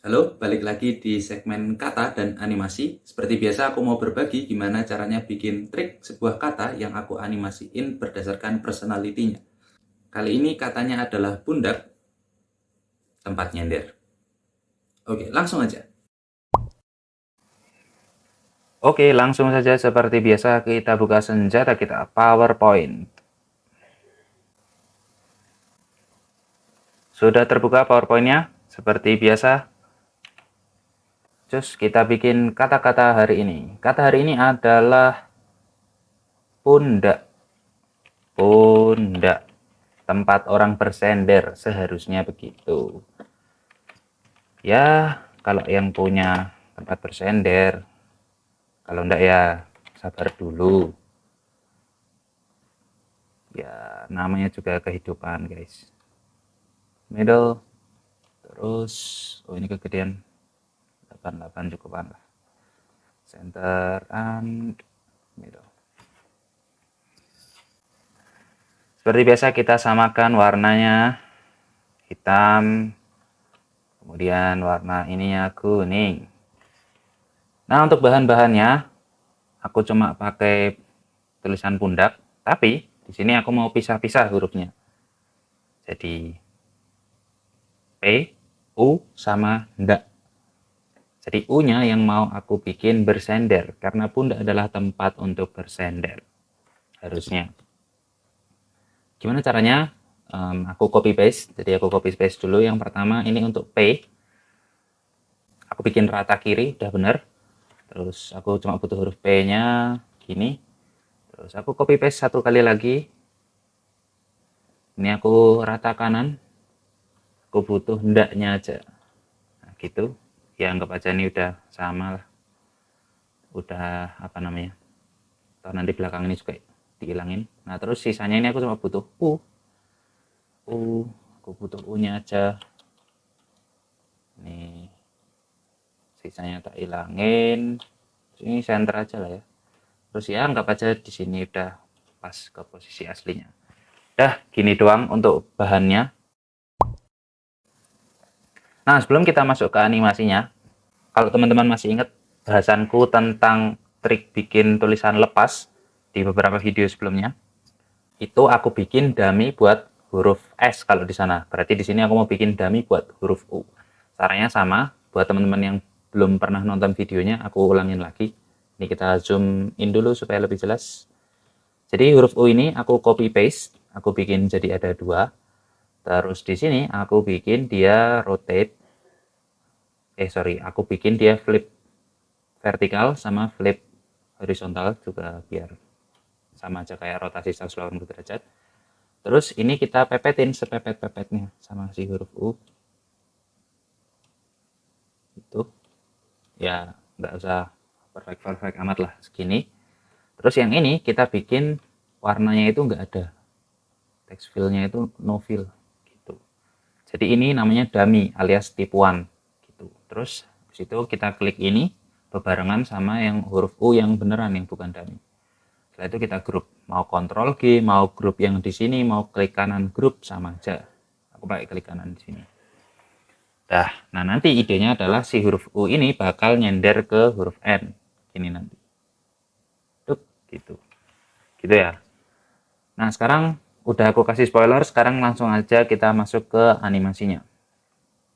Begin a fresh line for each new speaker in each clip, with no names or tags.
Halo, balik lagi di segmen kata dan animasi. Seperti biasa aku mau berbagi gimana caranya bikin trik sebuah kata yang aku animasiin berdasarkan personality-nya. Kali ini katanya adalah pundak, tempat nyender. Oke, langsung aja. Oke, langsung saja seperti biasa kita buka senjata kita, PowerPoint. Sudah terbuka PowerPoint-nya? Seperti biasa, terus kita bikin kata-kata hari ini. Kata hari ini adalah pundak. Pundak. Tempat orang bersender, seharusnya begitu. Ya, kalau yang punya tempat bersender, kalau enggak ya sabar dulu. Ya, namanya juga kehidupan, guys. Middle, terus, oh ini kegedean, 88 cukupan lah. Center and middle. Seperti biasa kita samakan warnanya hitam, kemudian warna ininya kuning. Nah, untuk bahan-bahannya aku cuma pakai tulisan pundak, tapi di sini aku mau pisah-pisah hurufnya. Jadi P, U sama ndak. Jadi U-nya yang mau aku bikin bersender karena pundak adalah tempat untuk bersender. Harusnya. Gimana caranya? Aku copy paste. Jadi aku copy paste dulu. Yang pertama ini untuk P. Aku bikin rata kiri, udah bener. Terus aku cuma butuh huruf P-nya gini. Terus aku copy paste satu kali lagi. Ini aku rata kanan. Aku butuh ndaknya aja. Nah, gitu. Ya anggap aja ini udah sama lah. Udah apa namanya? Atau nanti belakang ini juga dihilangin. Nah, terus sisanya ini aku cuma butuh U. Aku butuh U-nya aja. Nih. Sisanya tak hilangin. Ini center aja lah ya. Terus ya anggap aja di sini udah pas ke posisi aslinya. Dah, gini doang untuk bahannya. Nah, sebelum kita masuk ke animasinya, kalau teman-teman masih ingat bahasanku tentang trik bikin tulisan lepas di beberapa video sebelumnya, itu aku bikin dummy buat huruf S kalau di sana. Berarti di sini aku mau bikin dummy buat huruf U. Caranya sama, buat teman-teman yang belum pernah nonton videonya, aku ulangin lagi. Ini kita zoom in dulu supaya lebih jelas. Jadi huruf U ini aku copy paste, aku bikin jadi ada dua. Terus di sini aku bikin dia rotate. Aku bikin dia flip vertikal sama flip horizontal juga biar sama aja kayak rotasi 180 derajat. Terus ini kita pepetin sepepet-pepetnya sama si huruf U. Itu ya nggak usah perfect amat lah segini. Terus yang ini kita bikin warnanya itu nggak ada, text fill-nya itu no fill gitu. Jadi ini namanya dummy alias tipuan gitu. Terus situ kita klik ini bebarengan sama yang huruf U yang beneran yang bukan dummy. Setelah itu kita grup, mau Ctrl G, mau grup yang di sini, mau klik kanan grup sama aja. Aku pakai klik kanan di sini. Nah nanti idenya adalah si huruf U ini bakal nyender ke huruf N. Ini nanti. Tuh, gitu. Gitu ya. Nah sekarang udah aku kasih spoiler, sekarang langsung aja kita masuk ke animasinya.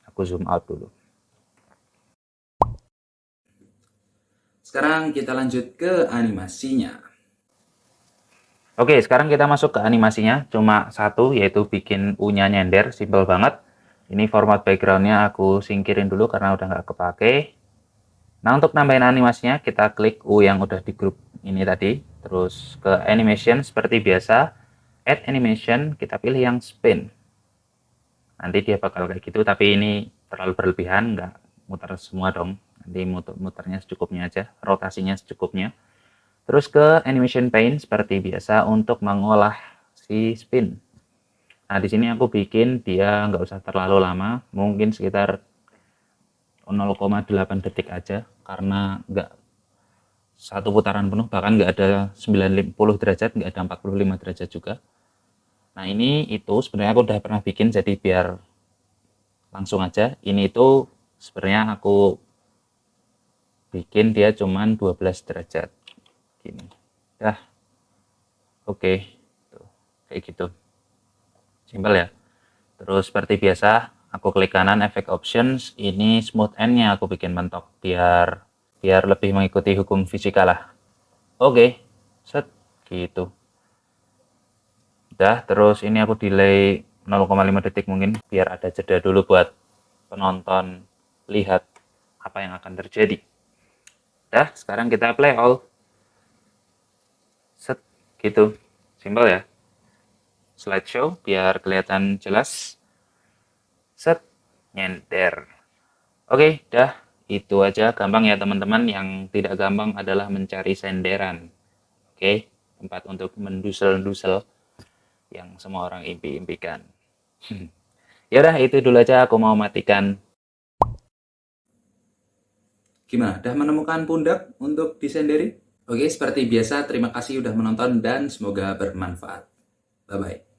Aku zoom out dulu. Sekarang kita lanjut ke animasinya. Oke, sekarang kita masuk ke animasinya. Cuma satu, yaitu bikin U-nya nyender. Simple banget. Ini format background-nya aku singkirin dulu karena udah nggak kepake. Nah, untuk nambahin animasinya, kita klik U yang udah di grup ini tadi. Terus ke animation seperti biasa. Add animation, kita pilih yang spin. Nanti dia bakal kayak gitu, tapi ini terlalu berlebihan, nggak muter semua dong. Nanti muternya secukupnya aja, rotasinya secukupnya. Terus ke animation paint seperti biasa untuk mengolah si spin. Nah, di sini aku bikin dia nggak usah terlalu lama, mungkin sekitar 0,8 detik aja, karena nggak satu putaran penuh, bahkan nggak ada 90 derajat, nggak ada 45 derajat juga. Nah, ini itu sebenarnya aku udah pernah bikin, jadi biar langsung aja. Ini itu Sebenarnya aku bikin dia cuman 12 derajat. Gini. Dah. Oke. Tuh, kayak gitu. Simpel ya. Terus seperti biasa, aku klik kanan efek options, ini smooth end-nya aku bikin mentok biar lebih mengikuti hukum fisika lah. Oke. Set gitu. Udah, terus ini aku delay 0,5 detik mungkin biar ada jeda dulu buat penonton lihat apa yang akan terjadi. Dah, sekarang kita play all. Set gitu. Simpel ya. Slideshow biar kelihatan jelas. Set nyender. Oke, dah. Itu aja, gampang ya teman-teman. Yang tidak gampang adalah mencari senderan. Oke, tempat untuk mendusel-dusel yang semua orang impi-impikan. Ya udah, itu dulu aja, aku mau matikan. Gimana? Udah menemukan pundak untuk disenderi? Oke, seperti biasa, terima kasih udah menonton dan semoga bermanfaat. Bye-bye.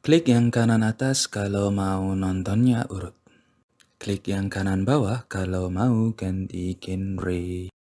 Klik yang kanan atas kalau mau nontonnya urut. Klik yang kanan bawah kalau mau ganti genre.